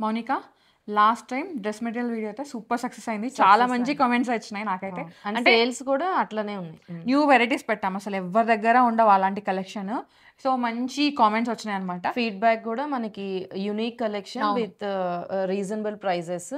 Mounika last time dress material video అయితే super success అయింది. చాలా మంచి కామెంట్స్ వచ్చినాయి నాకైతే. అంటే సేల్స్ కూడా అట్లనే ఉన్నాయి. న్యూ వెరైటీస్ పెట్టాం, అసలు ఎవరి దగ్గర ఉండవు అలాంటి కలెక్షన్. సో మంచి కామెంట్స్ వచ్చినాయి అనమాట. ఫీడ్బ్యాక్ కూడా మనకి unique collection with reasonable prices.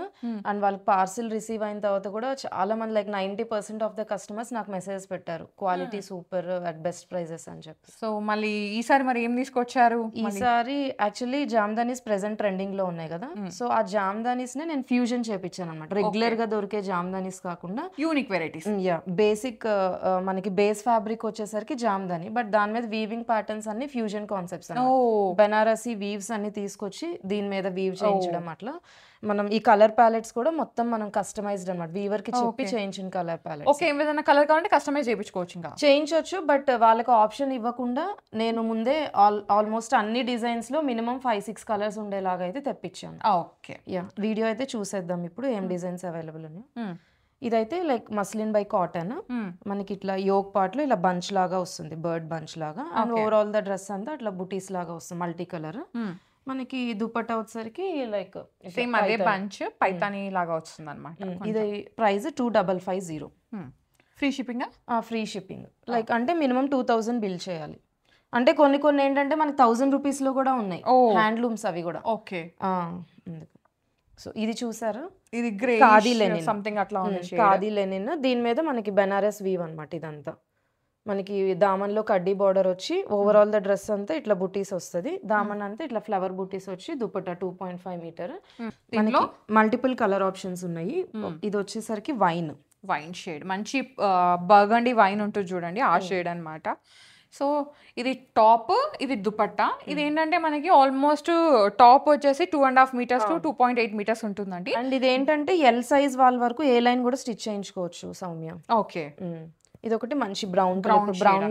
And వాళ్ళకి పార్సిల్ రిసీవ్ అయిన తర్వాత కూడా చాలా మంది లైక్ 90% ఆఫ్ ద కస్టమర్స్ నాకు మెసేజ్ పెట్టారు, quality super at best prices అని చెప్పి. సో మళ్ళీ ఈసారి మరి ఏం తీసుకొచ్చారు? ఈసారి యాక్చువల్లీ జామ్దానీస్ ప్రెసెంట్ ట్రెండింగ్ లో ఉన్నాయి కదా, సో ఆ జామ్దానీస్ నే నేను ఫ్యూజన్ చేపించాను అనమాట. రెగ్యులర్ గా దొరికే జామ్దానీస్ కాకుండా యూనిక్ వెరైటీస్. బేసిక్ మనకి బేస్ ఫ్యాబ్రిక్ వచ్చేసరికి జామ్దాని, బట్ దాని మీద వీవింగ్ ప్యాటర్న్స్ అన్ని ఫ్యూజన్ కాన్సెప్ట్స్, బెనారసీ వీవ్స్ అన్ని తీసుకొచ్చి దీని మీద వీవ్ చేయించడం. అట్లా మనం ఈ కలర్ ప్యాలెట్స్ కూడా మొత్తం మనం కస్టమైజ్డ్ అనమాట, వీవర్ కి చెప్పి చేయించిన కలర్ ప్యాలెట్స్. ఓకే, ఏదైనా కలర్ కావాలంటే కస్టమైజ్ చేయించుకోవచ్చు, ఇంకా చేయించవచ్చు. బట్ వాళ్ళకి ఆప్షన్ ఇవ్వకుండా నేను ముందే ఆల్మోస్ట్ అన్ని డిజైన్స్ లో మినిమం 5-6 కలర్స్ ఉండేలాగా అయితే తెప్పించాను. ఓకే, వీడియో అయితే చూసేద్దాం ఇప్పుడు ఏం డిజైన్స్ అవైలబుల్ ఉన్నాయి. ఇదైతే లైక్ మస్లిన్ బై కాటన్, మనకి ఇట్లా యోక్ పార్ట్ లో ఇలా బంచ్ లాగా వస్తుంది, బర్డ్ బంచ్ లాగా. అండ్ ఓవరాల్ ద డ్రెస్ అంతా అట్లా బుటీస్ లాగా వస్తుంది, మల్టీ కలర్. మనకి దుపట్టా వచ్చేసరికి లైక్ సేమ్ అదే బంచ్ పైతాని లాగా వస్తుంది అనమాట. ఇది price 2550. Free shipping? Free shipping. Like అంటే మినిమం 2000 బిల్ చేయాలి. అంటే కొన్ని ఏంటంటే మనకి 1000 రూపీస్ లో కూడా ఉన్నాయి, హ్యాండ్లూమ్స్ అవి కూడా. ఓకే, సో ఇది చూసారు, ఇది గ్రే ఖాదీ లెనిన్ సంథింగ్ అట్లా ఉంది, ఖాదీ లెనిన్. దీని మీద మనకి బెనారస్ వీవ్ అనమాట. ఇదంతా మనకి దామన్ లో కడ్డీ బార్డర్ వచ్చి ఓవరాల్ ద డ్రెస్ అంతా ఇట్లా బుటీస్ వస్తుంది. దామన్ అంతా ఇట్లా ఫ్లవర్ బుటీస్ వచ్చి దుపట్టా 2.5 మీటర్. మనకి మల్టిపుల్ కలర్ ఆప్షన్స్ ఉన్నాయి. ఇది వచ్చేసరికి వైన్ షేడ్, మంచి బర్గండి వైన్ ఉంటుంది చూడండి, ఆ షేడ్ అనమాట. సో ఇది టాప్, ఇది దుపట్టా. ఇది ఏంటంటే మనకి ఆల్మోస్ట్ టాప్ వచ్చేసి 2.5 మీటర్స్ టు 2.8 మీటర్స్ ఉంటుందండి. అండ్ ఇది ఏంటంటే ఎల్ సైజ్ వాళ్ళ వరకు ఏ లైన్ కూడా స్టిచ్ చేయించుకోవచ్చు సౌమ్య. ఓకే, ఇది ఒకటి మంచి బ్రౌన్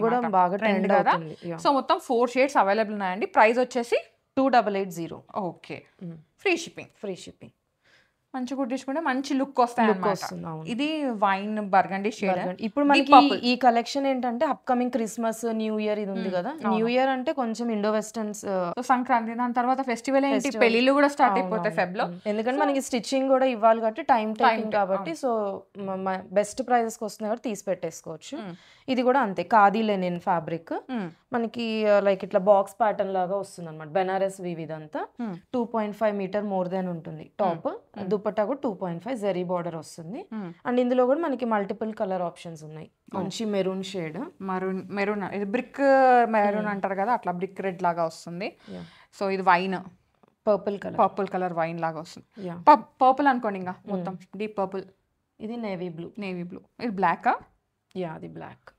కూడా బాగా ట్రెండ్ అవుతుంది. సో మొత్తం 4 షేడ్స్ అవైలబుల్ ఉన్నాయండి. ప్రైస్ వచ్చేసి 2880. Okay, free shipping. మంచి కుట్టించుకుంటే మంచి లుక్ వస్తాయి. ఇది వైన్ బర్గండి షేడ్. ఇప్పుడు మనకి ఈ కలెక్షన్ ఏంటంటే అప్కమింగ్ క్రిస్మస్, న్యూ ఇయర్ ఇది ఉంది కదా. న్యూ ఇయర్ అంటే కొంచెం ఇండో వెస్టర్న్స్, సంక్రాంతి, దాని తర్వాత ఫెస్టివల్ ఏంటి, పెళ్లిళ్ళు కూడా స్టార్ట్ అయిపోతాయి ఫెబ్ లో. ఎందుకంటే మనకి స్టిచ్చింగ్ కూడా ఇవ్వాలి కాబట్టి టైం టేకింగ్ కాబట్టి, సో బెస్ట్ ప్రైజెస్ కి వస్తుంది కాబట్టి తీసి పెట్టేసుకోవచ్చు. ఇది కూడా అంతే, ఖాదీ లెనిన్ ఫ్యాబ్రిక్. మనకి లైక్ ఇట్లా బాక్స్ ప్యాటర్న్ లాగా వస్తుంది అనమాట, బెనారస్ వీవ్. ఇదంతా 2.5 మీటర్ మోర్ దెన్ ఉంటుంది టాప్. దుపట్టా కూడా 2.5 జరీ బార్డర్ వస్తుంది. అండ్ ఇందులో కూడా మనకి మల్టిపుల్ కలర్ ఆప్షన్స్ ఉన్నాయి. మంచి మెరూన్ షేడ్, మెరూన్ ఇది బ్రిక్ మెరూన్ అంటారు కదా, అట్లా బ్రిక్ రెడ్ లాగా వస్తుంది. సో ఇది వైన్ పర్పుల్ కలర్ వైన్ లాగా వస్తుంది. పర్పుల్ అనుకోండి, ఇంకా మొత్తం డీప్ పర్పుల్. ఇది నేవీ బ్లూ. ఇది బ్లాక్. అది బ్లాక్.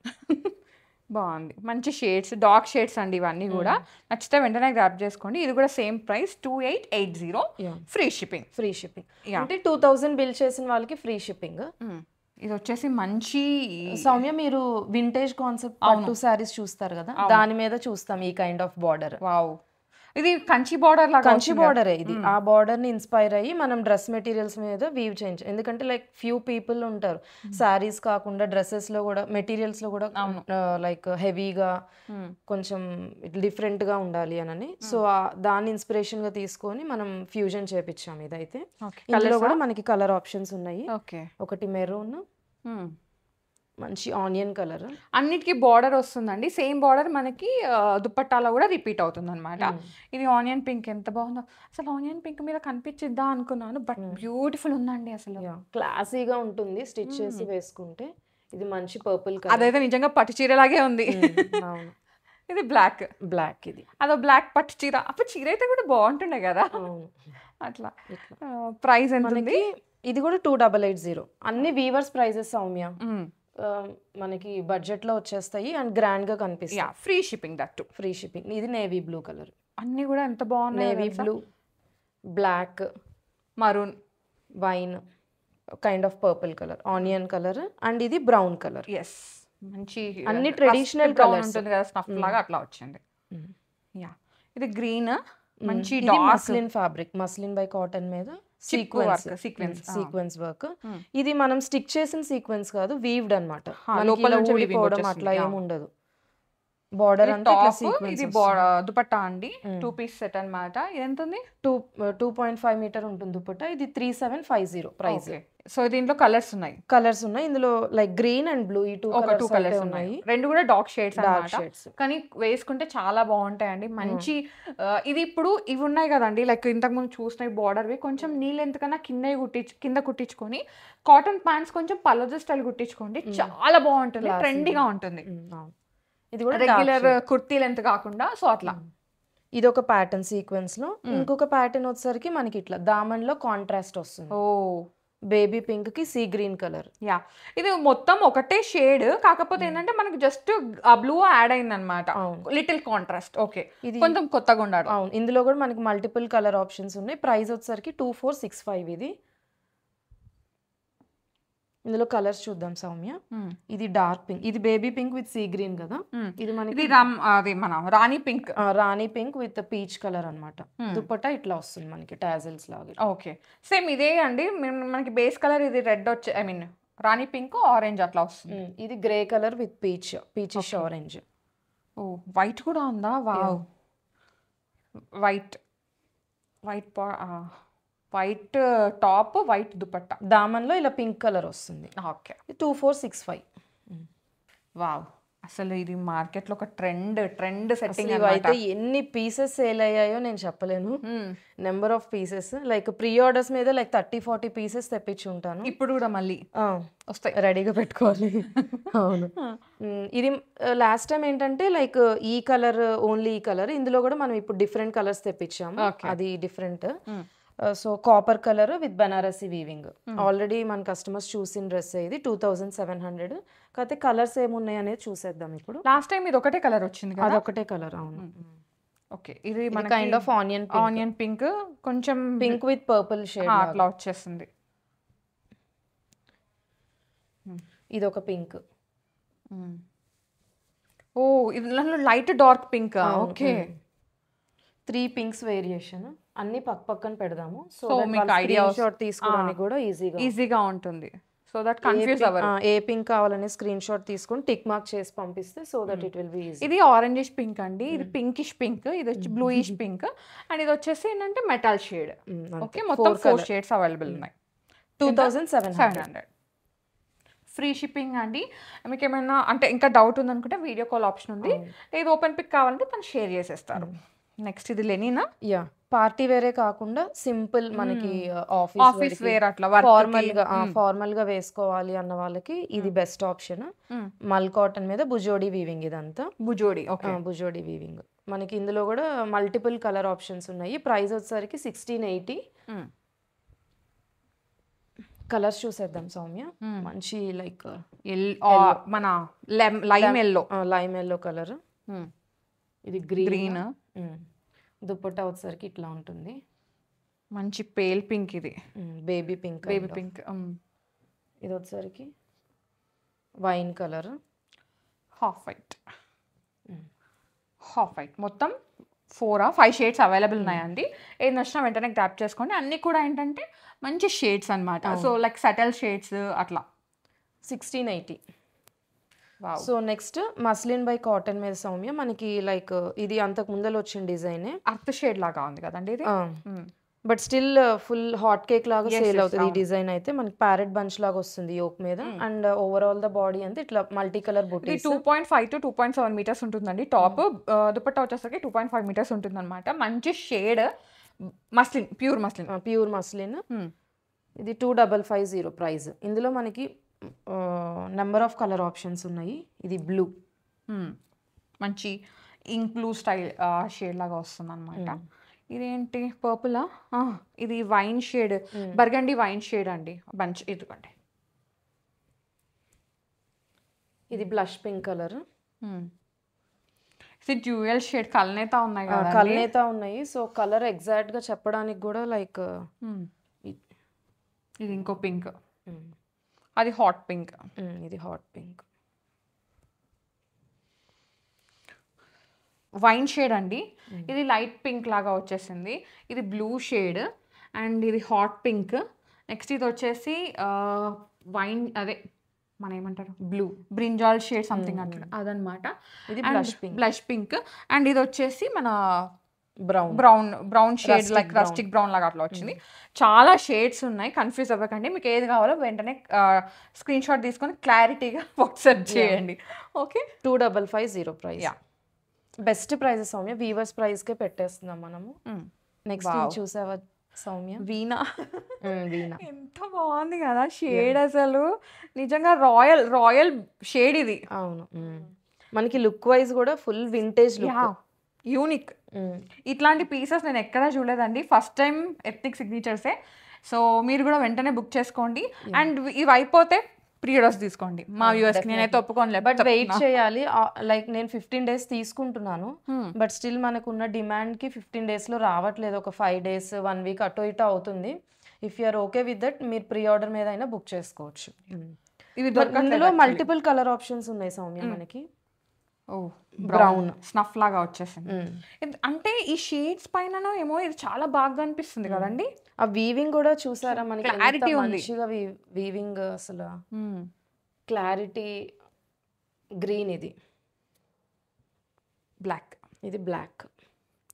బాగుంది, మంచి షేడ్స్, డార్క్ షేడ్స్ అండి ఇవన్నీ కూడా. నచ్చితే వెంటనే గ్రాప్ చేసుకోండి. ఇది కూడా సేమ్ ప్రైస్ 2880. Free shipping. అంటే 2000 బిల్ చేసిన వాళ్ళకి ఫ్రీ షిప్పింగ్. ఇది వచ్చేసి మంచి సౌమ్య, మీరు వింటేజ్ కాన్సెప్ట్ పట్టు సారీస్ చూస్తారు కదా, దాని మీద చూస్తాం ఈ కైండ్ ఆఫ్ బార్డర్. వావ్, ఇది కంచి బార్డర్ లాగా, కంచి బార్డరే ఇది. ఆ బార్డర్ ని ఇన్స్పైర్ అయ్యి మనం డ్రెస్ మెటీరియల్స్ మీద వీవ్ చేయించాం. ఎందుకంటే లైక్ ఫ్యూ పీపుల్ ఉంటారు సారీస్ కాకుండా డ్రెస్సెస్ లో కూడా, మెటీరియల్స్ లో కూడా లైక్ హెవీగా కొంచెం డిఫరెంట్ గా ఉండాలి అని. సో దాన్ని ఇన్స్పిరేషన్ గా తీసుకొని మనం ఫ్యూజన్ చేపించాం. ఇదైతే ఇందులో కూడా మనకి కలర్ ఆప్షన్స్ ఉన్నాయి. ఒకటి మెరూన్, మంచి ఆనియన్ కలర్. అన్నిటికీ బార్డర్ వస్తుందండి, సేమ్ బార్డర్ మనకి దుపట్టాలో కూడా రిపీట్ అవుతుంది అనమాట. ఇది ఆనియన్ పింక్, ఎంత బాగుందో అసలు. ఆనియన్ పింక్ మీద కనిపించిద్దా అనుకున్నాను, బట్ బ్యూటిఫుల్ ఉందండి అసలు. క్లాసీగా ఉంటుంది స్టిచ్ చేసి వేసుకుంటే. ఇది మంచి పర్పుల్ కలర్, అదైతే నిజంగా పట్టు చీరలాగే ఉంది. ఇది బ్లాక్. ఇది అదో బ్లాక్ పట్టు చీర. అప్పుడు చీర అయితే కూడా బాగుంటుండే కదా అట్లా. ప్రైస్ ఎంత ఉంది? ఇది కూడా 2880. అన్ని వీవర్స్ ప్రైజెస్ సౌమ్య, మనకి బడ్జెట్ లో వచ్చేస్తాయి అండ్ గ్రాండ్ గా కనిపిస్తాయి. Free shipping. Free shipping. ఇది నేవీ బ్లూ కలర్. అన్ని కూడా ఎంత బాగున్నాయి. Navy blue, black, maroon, wine, kind of purple colour, onion colour, and ఇది బ్రౌన్ కలర్. మంచి అన్ని ట్రెడిషనల్ కలర్ ఉంటుంది కదా, స్నఫ్ లాగా అట్లా వచ్చింది. ఇది గ్రీన్, మంచి muslin fabric, muslin by cotton మీద సీక్వెన్స్ వర్క్. ఇది మనం స్టిక్ చేసిన సీక్వెన్స్ కాదు, వీవ్డ్ అనమాట. ఊడిపోవడం అట్లా ఏమి ఉండదు. బార్డర్ అంతా ఇట్లా టాప్, ఇది దుపట్టా అండి. 2 పీస్ సెట్ అన్నమాట. ఇది ఎంత ఉంది? 2.5 మీటర్ ఉంటుంది దుపట్టా. ఇది 3750 ప్రైస్. సో దీంట్లో కలర్స్ ఉన్నాయి. కలర్స్ ఉన్నాయి ఇందులో, లైక్ గ్రీన్ అండ్ బ్లూ, ఈ 2 కలర్స్ ఉన్నాయి. రెండు కూడా డార్క్ షేడ్స్ అన్నమాట. కానీ వేసుకుంటే చాలా బాగుంటాయండి. మంచి ఇది ఇప్పుడు ఇవి ఉన్నాయి కదండి, లైక్ ఇంతకు ముందు చూసిన బార్డర్వి కొంచెం నీ లెంత్ కన్నా కింద కుట్టించుకొని కాటన్ ప్యాంట్స్ కొంచెం పలోజో స్టైల్ కుట్టించుకోండి, చాలా బాగుంటుంది, ట్రెండీగా ఉంటుంది. ఇది కూడా రెగ్యులర్ కుర్తీ లెంత్ కాకుండా. సో అట్లా ఇది ఒక ప్యాటర్న్ సీక్వెన్స్ లో. ఇంకొక ప్యాటర్న్ వచ్చేసరికి మనకి ఇట్లా దామన్ లో కాంట్రాస్ట్ వస్తుంది. బేబీ పింక్ కి సీ గ్రీన్ కలర్. యా, ఇది మొత్తం ఒకటే షేడ్, కాకపోతే ఏంటంటే మనకి జస్ట్ ఆ బ్లూ యాడ్ అయింది అనమాట, లిటిల్ కాంట్రాస్ట్. ఓకే, ఇది కొంచెం కొత్తగా ఉండాలి. అవును, ఇందులో కూడా మనకి మల్టిపుల్ కలర్ ఆప్షన్స్ ఉన్నాయి. ప్రైస్ వచ్చేసరికి 2465. ఇది ఇందులో కలర్స్ చూద్దాం సౌమ్య. ఇది డార్క్ పింక్, ఇది baby pink with sea green కదా. ఇది మనకి అది మన రాణి పింక్ విత్ పీచ్ కలర్ అన్నమాట. దుపట్టా ఇట్లా వస్తుంది మనకి టాజిల్స్ లాగా. ఓకే, సేమ్ ఇదే అండి. మనకి బేస్ కలర్ ఇది రెడ్ వచ్చే, ఐ మీన్ రాణి పింక్ ఆరెంజ్ అట్లా వస్తుంది. ఇది grey colour with peachish orange. Oh, white కూడా ఉందా? Wow, white top, white dupatta, దామన్లో ఇలా పింక్ కలర్ వస్తుంది. ఓకే, 2465. వావ్, అసలు ఇది మార్కెట్లో ఒక ట్రెండ్ సెట్టింగ్. అయితే ఎన్ని పీసెస్ సేల్ అయ్యాయో నేను చెప్పలేను. Number of pieces, like pre orders మీద లైక్ 30-40 పీసెస్ తెప్పించి ఉంటాను. ఇప్పుడు కూడా మళ్ళీ వస్తాయి, రెడీగా పెట్టుకోవాలి. అవును, ఇది లాస్ట్ టైం ఏంటంటే లైక్ ఈ కలర్, ఓన్లీ ఈ కలర్. ఇందులో కూడా మనం ఇప్పుడు డిఫరెంట్ కలర్స్ తెప్పించాము, అది different. So copper colour with Banarasi weaving. Already మన కస్టమర్స్ చూసిన డ్రెస్ ఇది 2700. కాకపోతే కలర్స్ ఏమున్నాయి అనేది చూసేద్దాం ఇప్పుడు. లాస్ట్ టైం ఇది ఒకటే కలర్ వచ్చింది కదా. అదొకటే కలర్, అవును. ఓకే, ఇది మన కైండ్ ఆఫ్ ఆనియన్ పింక్, కొంచెం పింక్ విత్ పర్పుల్ షేడ్ అట్లా వచ్చేస్తుంది. ఇది ఒక పింక్. ఓ, ఇది light dark pink. Okay, 3 pinks variation. అన్ని పక్కన పెడదాము, సో మీకు ఐడియా షాట్ తీసుకోవడానికి కూడా ఈజీగా ఉంటుంది. సో దట్ కన్ఫ్యూజ్ అవ్వరు. ఏ పింక్ కావాలనే స్క్రీన్ షాట్ తీసుకొని టిక్ మార్క్ చేసి పంపిస్తే so that it will be easy. ఇది ఆరెంజిష్ పింక్ అండి, ఇది పింకిష్ పింక్, ఇది వచ్చి బ్లూయిష్ పింక్, అండ్ ఇది వచ్చేసి ఏంటంటే మెటల్ షేడ్. ఓకే, మొత్తం 4 షేడ్స్ అవైలబుల్ ఉన్నాయి. 2700. ఫ్రీ షిప్పింగ్ అండి. మీకు ఏమైనా అంటే ఇంకా డౌట్ ఉందనుకుంటే వీడియో కాల్ ఆప్షన్ ఉంది, లేదు ఓపెన్ పిక్ కావాలంటే తను షేర్ చేసేస్తారు. నెక్స్ట్ ఇది లెనినా. యా, పార్టీ వేరే కాకుండా సింపుల్ మనకి ఆఫీస్ వేర్ అట్లా ఫార్మల్ గా వేసుకోవాలి అన్న వాళ్ళకి ఇది బెస్ట్ ఆప్షన్. మల్ కాటన్ మీద బుజోడి వీవింగ్. ఇదంతా బుజోడి వీవింగ్. మనకి ఇందులో కూడా మల్టిపుల్ కలర్ ఆప్షన్స్ ఉన్నాయి. ప్రైస్ వచ్చేసరికి 1680. కలర్స్ చూసేద్దాం సౌమ్య. మంచి లైక్ మన లైమ్ ఎల్లో కలర్. ఇది గ్రీన్. దుపట్టా వచ్చేసరికి ఇట్లా ఉంటుంది, మంచి పేల్ పింక్. ఇది బేబీ పింక్. ఇది వచ్చేసరికి వైన్ కలర్, హాఫ్ వైట్. మొత్తం 4-5 షేడ్స్ అవైలబుల్ ఉన్నాయండి. ఏది నచ్చినా వెంటనే గ్రాప్ చేసుకోండి. అన్నీ కూడా ఏంటంటే మంచి షేడ్స్ అనమాట. సో లైక్ సటల్ షేడ్స్ అట్లా. 1680. So next muslin by cotton మీద సౌమ్య మనకి లైక్ ఇది అంతకు ముందర వచ్చిన డిజైన్, అర్త్ షేడ్ లాగా ఉంది కదండి ఇది. But still full hot cake లాగా సేల్ అవుతుంది ఈ డిజైన్. అయితే మనకి ప్యారెట్ బంచ్ లాగా వస్తుంది యోక్ మీద, అండ్ ఓవరాల్ ద బాడీ అంతా ఇట్లా multi colour buttis. 2.5 to 2.7 metres ఉంటుందండి టాప్. దుపట్టా వచ్చేసరికి 2.5 మీటర్స్ ఉంటుంది అనమాట. మంచి షేడ్ మస్లిన్, ప్యూర్ మస్లిన్. ఇది 2550 ప్రైస్. ఇందులో మనకి నెంబర్ ఆఫ్ కలర్ ఆప్షన్స్ ఉన్నాయి. ఇది బ్లూ, మంచి ఇంక్ బ్లూ స్టైల్ షేడ్ లాగా వస్తుంది అనమాట. ఇదేంటి పర్పులా? ఇది wine shade, burgundy wine shade అండి. బంచ్ ఇదిగోండి. ఇది బ్లష్ పింక్ కలర్. ఇది డ్యూయల్ షేడ్ కల్నేత ఉన్నాయి కదా. కల్నేత ఉన్నాయి. సో కలర్ ఎగ్జాక్ట్ గా చెప్పడానికి కూడా లైక్ ఇది ఇంకో పింక్, అది హాట్ పింక్. ఇది హాట్ పింక్. వైన్ షేడ్ అండి. ఇది లైట్ పింక్ లాగా వచ్చేసింది. ఇది బ్లూ షేడ్ అండ్ ఇది హాట్ పింక్. నెక్స్ట్ ఇది వచ్చేసి వైన్, అదే మన ఏమంటారు బ్రింజాల్ షేడ్ సంథింగ్ అంటారు అదనమాట. ఇది బ్లష్ పింక్. అండ్ ఇది వచ్చేసి మన brown brown shade like rustic brown లాగా అట్లా వచ్చింది. చాలా షేడ్స్ ఉన్నాయి, కన్ఫ్యూజ్ అవ్వకండి. మీకు ఏది కావాలో వెంటనే స్క్రీన్ షాట్ తీసుకొని క్లారిటీగా వాట్సాప్ చేయండి. Okay, 2550 price. Best prices Soumya, weavers ప్రైస్కే పెట్టేస్తున్నాం మనము. నెక్స్ట్ చూసావా సౌమ్య? వీణా వీణా ఎంత బాగుంది కదా షేడ్, అసలు నిజంగా రాయల్ షేడ్ ఇది. అవును, మనకి లుక్ వైజ్ కూడా ఫుల్ వింటేజ్ లుక్, యూనిక్. ఇట్లాంటి పీసెస్ నేను ఎక్కడా చూడలేదండి, ఫస్ట్ టైం ఎథ్నిక్ సిగ్నేచర్సే. సో మీరు కూడా వెంటనే బుక్ చేసుకోండి. అండ్ ఇవి అయిపోతే ప్రీ ఆర్డర్స్ తీసుకోండి. మా వ్యూవర్స్కి నేనైతే ఒప్పుకోనులే, బట్ వెయిట్ చేయాలి. లైక్ నేను 15 days తీసుకుంటున్నాను, బట్ స్టిల్ మనకున్న డిమాండ్కి 15 daysలో రావట్లేదు. ఒక 5 days 1 week అటో ఇటో అవుతుంది. If you're okay with that మీరు ప్రీ ఆర్డర్ మీద అయినా బుక్ చేసుకోవచ్చు. ఇందులో మల్టిపుల్ కలర్ ఆప్షన్స్ ఉన్నాయి సౌమ్య మనకి. బ్రౌన్ స్నఫ్ లాగా వచ్చేసింది. అంటే ఈ షేడ్స్ పైన ఏమో ఇది చాలా బాగా అనిపిస్తుంది కదండి. ఆ వీవింగ్ కూడా చూసారా మనకి, క్లారిటీ మంచిగా వీవింగ్, అసలు క్లారిటీ. గ్రీన్, ఇది బ్లాక్, ఇది బ్లాక్.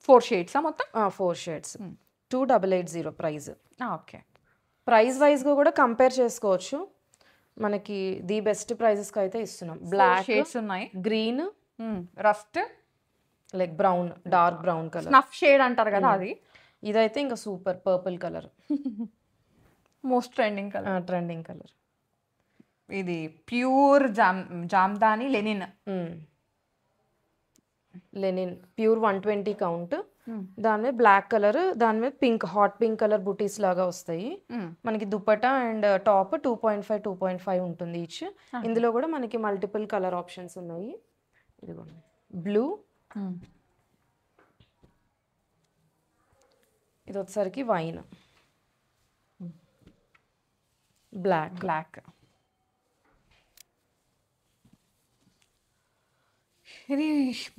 4 షేడ్స్ మొత్తం. 4 shades. 2880 ప్రైస్. ఓకే, ప్రైస్ వైజ్గా కూడా కంపేర్ చేసుకోవచ్చు. మనకి ది బెస్ట్ ప్రైజెస్కి అయితే ఇస్తున్నాం. బ్లాక్ షేడ్స్ ఉన్నాయి, green, rust, like brown, dark brown colour, snuff shade అంటారు కదా అది. ఇదైతే ఇంకా super purple colour, most trending colour. ఇది pure Jamdani linen pure 120 count. దాని మీద బ్లాక్ కలర్, దాని మీద పింక్, హాట్ పింక్ కలర్ బుటీస్ లాగా వస్తాయి. మనకి దుపట్టా అండ్ టాప్ 2.5 ఉంటుంది ఈచ్. ఇందులో కూడా మనకి మల్టిపుల్ కలర్ ఆప్షన్స్ ఉన్నాయి. ఇదిగోండి, బ్లూ, ఇది వచ్చేసరికి వైన్, బ్లాక్. ఇది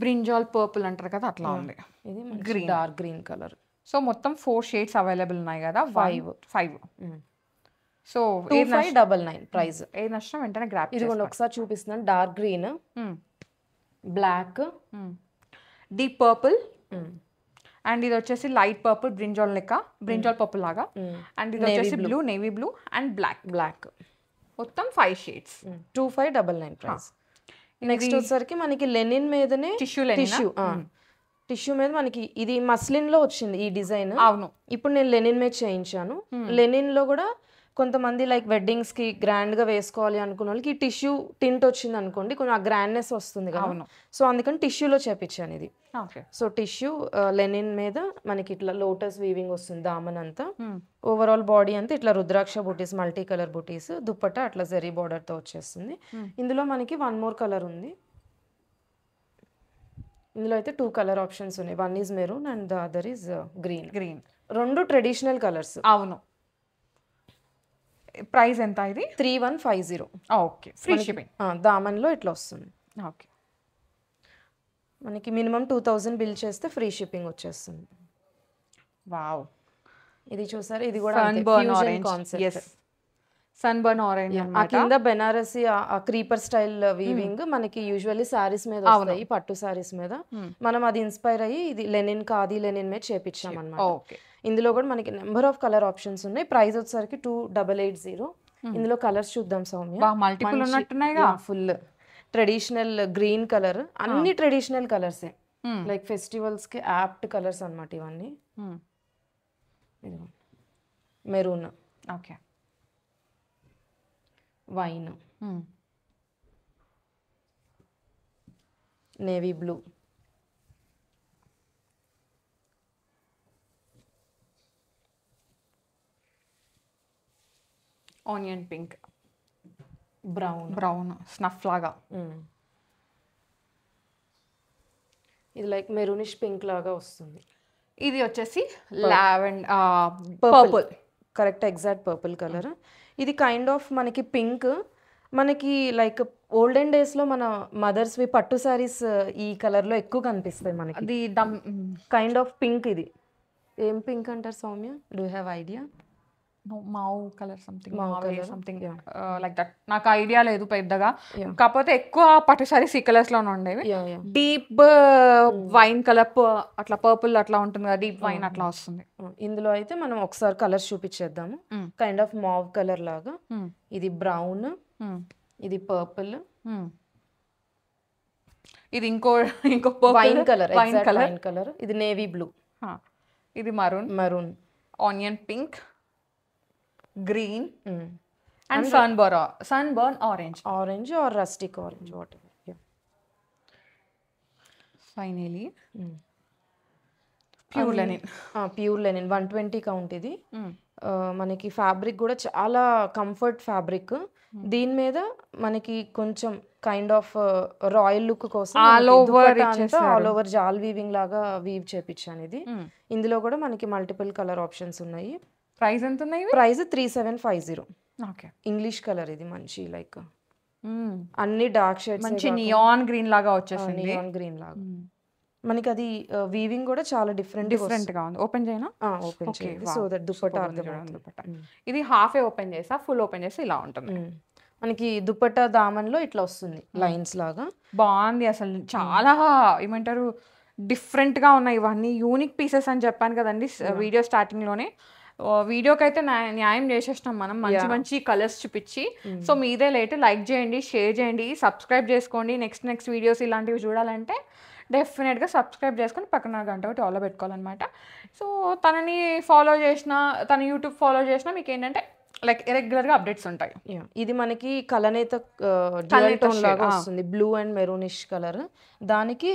బ్రింజాల్ పర్పుల్ అంటారు కదా, అట్లా ఉంది. ఇది green, dark green colour. So మొత్తం 4 షేడ్స్ అవైలబుల్ ఉన్నాయి కదా. 5. So 2599 price. ఏది నష్టం వెంటనే గ్రాప్. ఇదిగోండి ఒకసారి చూపిస్తున్నాను. Dark green, black, deep purple, and ఇది వచ్చేసి లైట్ పర్పుల్, బ్రింజాల్ పర్పుల్ లాగా. అండ్ ఇది వచ్చేసి blue, navy blue and black. మొత్తం 5 షేడ్స్. 2599 ప్రైస్. నెక్స్ట్ వచ్చేసరికి మనకి లెనిన్ మీదనే టిష్యూ మీద మనకి ఇది మస్లిన్ లో వచ్చింది ఈ డిజైన్. అవును, ఇప్పుడు నేను లెనిన్ మీద చేయించాను. లెనిన్ లో కూడా కొంతమంది లైక్ వెడ్డింగ్స్ కి గ్రాండ్ గా వేసుకోవాలి అనుకున్న వాళ్ళకి ఈ టిష్యూ టింట్ వచ్చింది అనుకోండి, కొంచెం ఆ గ్రాండ్నెస్ వస్తుంది కదా. సో అందుకని టిష్యూలో చేపించాను ఇది. సో టిష్యూ లెనిన్ మీద మనకి ఇట్లా లోటస్ వీవింగ్ వస్తుంది దామన్ అంతా. ఓవరాల్ బాడీ అంతా ఇట్లా రుద్రాక్ష బుటీస్, మల్టీ కలర్ బుటీస్, దుప్పట్టా అట్లా జరీ బార్డర్ తో వచ్చేస్తుంది. ఇందులో మనకి 1 more కలర్ ఉంది. ఇందులో అయితే 2 కలర్ ఆప్షన్స్ ఉన్నాయి. One is maroon and the other is green. 2 traditional colours. అవును. ప్రైస్ ఎంత ఇది? 3150. Okay, free shipping. దామన్లో ఇట్లా వస్తుంది. ఓకే, మనకి మినిమం 2000 బిల్ చేస్తే ఫ్రీ షిప్పింగ్ వచ్చేస్తుంది. వావ్, ఇది చూసారు, ఇది కూడా ఫ్యూజన్ కాన్సెప్ట్. Sunburn orange. ఆ కింద బెనారసి ఆ క్రీపర్ స్టైల్ వీవింగ్ మనకి యూజువల్లీ సారీస్ మీద వస్తాయి, పట్టు సారీస్ మీద. మనం అది ఇన్స్పైర్ అయ్యి ఇది లెనిన్ ఖాదీ లెనిన్ మీద చేపించాం అన్నమాట. ఇందులో కూడా మనకి నెంబర్ ఆఫ్ కలర్ ఆప్షన్స్ ఉన్నాయి. ప్రైస్ వచ్చేసరికి 2880. ఇందులో కలర్స్ చూద్దాం సౌమ్య. మల్టిపుల్ ఉన్నట్టున్నాయిగా. ఫుల్ ట్రెడిషనల్ గ్రీన్ కలర్, అన్ని ట్రెడిషనల్ కలర్సే, లైక్ ఫెస్టివల్స్ కి యాప్ట్ కలర్స్ అన్నమాట ఇవన్నీ. Maroon, okay, wine, navy blue, onion pink, brown snuff లాగా. ఇది లైక్ మెరూనిష్ పింక్ లాగా వస్తుంది. ఇది వచ్చేసి purple, correct, exact purple colour. ఇది కైండ్ ఆఫ్ మనకి పింక్, మనకి లైక్ ఓల్డెన్ డేస్ లో మన మదర్స్ వి పట్టు సారీస్ ఈ కలర్ లో ఎక్కువ కనిపిస్తాయి మనకి. అది కైండ్ ఆఫ్ పింక్. ఇది ఏం పింక్ అంటారు Soumya? Do have idea? Mauve colour something Mauve mauve colour, something yeah. Like that. నాకు ఐడియా లేదు పెద్దగా. Yeah. కాకపోతే ఎక్కువ పట్టు సారీస్ ఈ కలర్స్ లోనే ఉండేవి. Yeah, yeah. Deep wine colour అట్లా పర్పుల్ అట్లా ఉంటుంది కదా, డీప్ వైన్ అట్లా వస్తుంది. ఇందులో అయితే మనం ఒకసారి కలర్స్ చూపించేద్దాము. కైండ్ ఆఫ్ మావ్ కలర్ లాగా, ఇది బ్రౌన్, ఇది పర్పుల్, ఇది ఇంకో wine colour, wine colour, wine colour, ఇది నేవీ బ్లూ, ఇది maroon, maroon, onion pink, green and sunburn orange, orange are rustic orange, what ever. Finally pure linen. Pure linen 120 count ఇది. మనకి fabric కూడా చాలా comfort fabric. దీని మీద మనకి కొంచెం కైండ్ ఆఫ్ రాయల్ లుక్ కోసం ఆల్ ఓవర్ జాల్ వీవింగ్ లాగా వీవ్ చేపించాను ఇది. ఇందులో కూడా మనకి మల్టిపుల్ కలర్ ఆప్షన్స్ ఉన్నాయి. ప్రైస్ ఎంత ఉన్నాయి? ప్రైస్ 3750. ఓకే, ఇంగ్లీష్ కలర్ ఇది, మంచి లైక్ అన్ని డార్క్ షేడ్స్, మంచి నియాన్ గ్రీన్ లాగా వచ్చేసింది. నియాన్ గ్రీన్ లాగా మనకి అది వీవింగ్ కూడా చాలా డిఫరెంట్ గా ఉంది. ఓపెన్ చేయనా? ఓపెన్ చేయండి సో దట్ దుపట్టా అర్థమవుతుంది. ఇది హాఫే ఓపెన్ చేసా, ఫుల్ ఓపెన్ చేస్తే ఇలా ఉంటుంది. మనకి దుపట్టా దామన్లో ఇట్లా వస్తుంది లైన్స్ లాగా. బాగుంది అసలు, చాలా ఏమంటారు డిఫరెంట్ గా ఉన్నాయి. ఇవన్నీ యూనిక్ పీసెస్ అని చెప్పాను కదండి వీడియో స్టార్టింగ్ లోనే. వీడియోకి అయితే న్యాయం చేసేసినాం మనం, మంచి మంచి కలర్స్ చూపించి. సో మీదే లేట్, లైక్ చేయండి, షేర్ చేయండి, సబ్స్క్రైబ్ చేసుకోండి. నెక్స్ట్ వీడియోస్ ఇలాంటివి చూడాలంటే డెఫినెట్గా సబ్స్క్రైబ్ చేసుకొని పక్కన గంట ఒకటి ఆల్లో పెట్టుకోవాలన్నమాట. సో తనని ఫాలో చేసిన, తన యూట్యూబ్ ఫాలో చేసినా మీకు ఏంటంటే లైక్ రెగ్యులర్గా అప్డేట్స్ ఉంటాయి. ఇది మనకి కలనేత డ్యూయల్ టోన్ లాగా వస్తుంది, బ్లూ అండ్ మెరూనిష్ కలర్. దానికి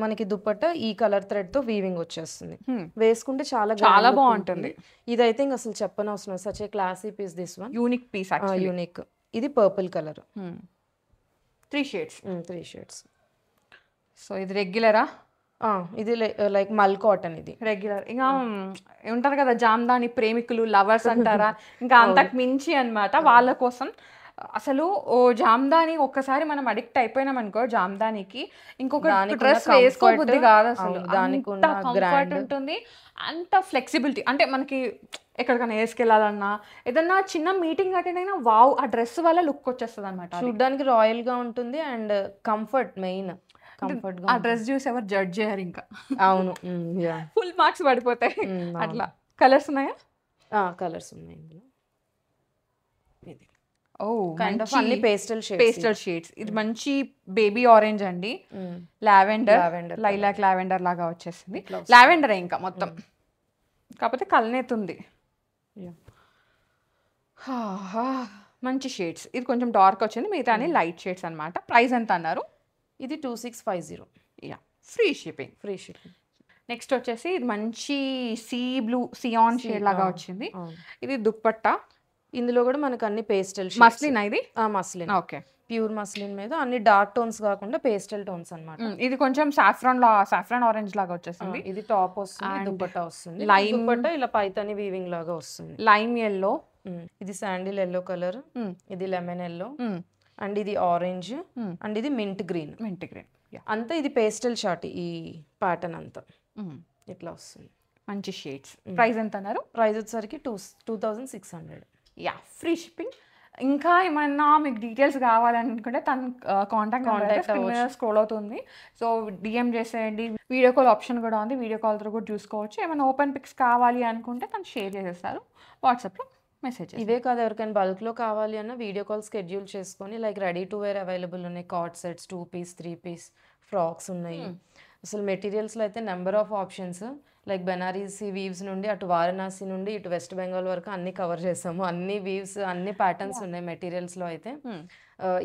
మనకి దుపట్టా ఈ కలర్ థ్రెడ్ తో వీవింగ్ వచ్చేస్తుంది. వేసుకుంటే చాలా బాగుంటుంది. ఇదైతే ఇంక అసలు చెప్పనవసరం, such a classy piece this one, unique piece, unique. ఇది పర్పుల్ కలర్, 3 షేడ్స్. సో ఇది రెగ్యులరా? ఇది లైక్ మల్ కాటన్, ఇది రెగ్యులర్. ఇంకా ఉంటారు కదా జామ్దాని ప్రేమికులు, లవర్స్ అంటారా, ఇంకా అంతకు మించి అన్నమాట వాళ్ళ కోసం. అసలు జామ్దాని ఒక్కసారి మనం అడిక్ట్ అయిపోయినాం అనుకో జామ్దానికి, ఇంకొక డ్రెస్ వేసుకోబుద్ధి కాదు అసలు. దానికి కంఫర్ట్ ఉంటుంది, అంత ఫ్లెక్సిబిలిటీ. అంటే మనకి ఎక్కడికైనా వేసుకెళ్ళాలన్నా, ఏదన్నా చిన్న మీటింగ్ అటెండ్ అయినా వావ్, ఆ డ్రెస్ వల్ల లుక్ వచ్చేస్తుంది అనమాట. చూడడానికి రాయల్ గా ఉంటుంది అండ్ కంఫర్ట్ మెయిన్. ఆ డ్రెస్ చూసి ఎవరు జడ్జ్ చేయరు ఇంకా. అవును, ఫుల్ మార్క్స్ పడిపోతాయి అట్లా. కలర్స్ ఉన్నాయా? కలర్స్ ఉన్నాయి ఇందులో. అన్ని పేస్టల్ షేడ్స్. ఇది మంచి బేబీ ఆరెంజ్ అండి, లావెండర్, లైలాక్ లావెండర్ లాగా వచ్చేసింది. లావెండర్ ఇంకా మొత్తం, కాకపోతే కలనేతుంది. మంచి షేడ్స్. ఇది కొంచెం డార్క్ వచ్చింది, మిగతా అన్ని లైట్ షేడ్స్ అనమాట. ప్రైస్ ఎంత అన్నారు? ఇది 2650. Free shipping. నెక్స్ట్ వచ్చేసి ఇది మంచి సియాన్ షేడ్ లాగా వచ్చింది. ఇది దుప్పట్టా. ఇందులో కూడా మనకు అన్ని పేస్టల్ మస్లిన్. ఇది మస్లిన్, ఓకే, ప్యూర్ మస్లిన్ మీద అన్ని డార్క్ టోన్స్ కాకుండా పేస్టల్ టోన్స్ అన్నమాట. ఇది కొంచెం సాఫ్రాన్ ఆరెంజ్ లాగా వచ్చేసింది. ఇది టాప్ వస్తుంది, దుపట్టా వస్తుంది. దుపట్టా ఇలా పైతాని వీవింగ్ లాగా వస్తుంది. లైమ్ ఎల్లో, ఇది శాండిల్ ఎల్లో కలర్, ఇది లెమన్ ఎల్లో, అండ్ ఇది ఆరెంజ్, అండ్ ఇది మింట్ గ్రీన్. అంతా ఇది పేస్టల్ షార్ట్. ఈ ప్యాటర్న్ అంతా ఇట్లా వస్తుంది, మంచి షేడ్స్. ప్రైస్ ఎంత అన్నారు? ప్రైస్ వచ్చేసరికి 2600. Free shipping. ఇంకా ఏమన్నా మీకు డీటెయిల్స్ కావాలనుకుంటే తన కాంటాక్ట్ స్క్రోల్ అవుతుంది. సో డిఎం చేసేయండి. వీడియో కాల్ ఆప్షన్ కూడా ఉంది, వీడియో కాల్తో కూడా చూసుకోవచ్చు. ఏమైనా ఓపెన్ పిక్స్ కావాలి అనుకుంటే తను షేర్ చేసేస్తారు వాట్సాప్లో మెసేజ్. ఇవే కాదు, ఎవరికైనా బల్క్లో కావాలి అన్న వీడియో కాల్ స్కెడ్యూల్ చేసుకొని like ready to wear available ఉన్నాయి. Coord sets, 2 piece 3 piece frocks ఉన్నాయి. అసలు మెటీరియల్స్లో అయితే number of options, like Banarasi weaves నుండి అటు వారణాసి నుండి ఇటు వెస్ట్ బెంగాల్ వరకు అన్ని కవర్ చేసాము. అన్ని వీవ్స్, అన్ని ప్యాటర్న్స్ ఉన్నాయి మెటీరియల్స్లో అయితే.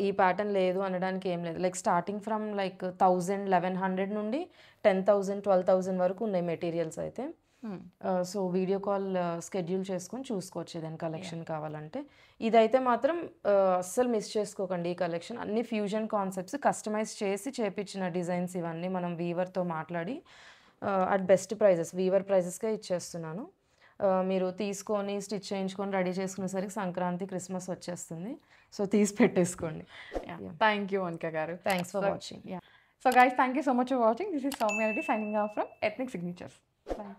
ఈ ప్యాటర్న్ లేదు అనడానికి ఏం లేదు. లైక్ స్టార్టింగ్ ఫ్రమ్ లైక్ 1000, 1100 నుండి 10,000, 12,000 వరకు ఉన్నాయి మెటీరియల్స్ అయితే. సో వీడియో కాల్ స్కెడ్యూల్ చేసుకొని చూసుకోవచ్చు ఏదైనా కలెక్షన్ కావాలంటే. ఇదైతే మాత్రం అస్సలు మిస్ చేసుకోకండి ఈ కలెక్షన్. అన్ని ఫ్యూజన్ కాన్సెప్ట్స్ కస్టమైజ్ చేసి చేపించిన డిజైన్స్ ఇవన్నీ మనం వీవర్తో మాట్లాడి అట్ బెస్ట్ ప్రైజెస్, వీవర్ ప్రైజెస్కే ఇచ్చేస్తున్నాను. మీరు తీసుకొని స్టిచ్ చేయించుకొని రెడీ చేసుకునేసరికి సంక్రాంతి, క్రిస్మస్ వచ్చేస్తుంది. సో తీసి పెట్టేసుకోండి. థ్యాంక్ యూ మోనికా గారు. Thanks for watching. So guys, thank you so much for watching. This is Soumya Reddy signing off from Ethnic Signatures. Bye.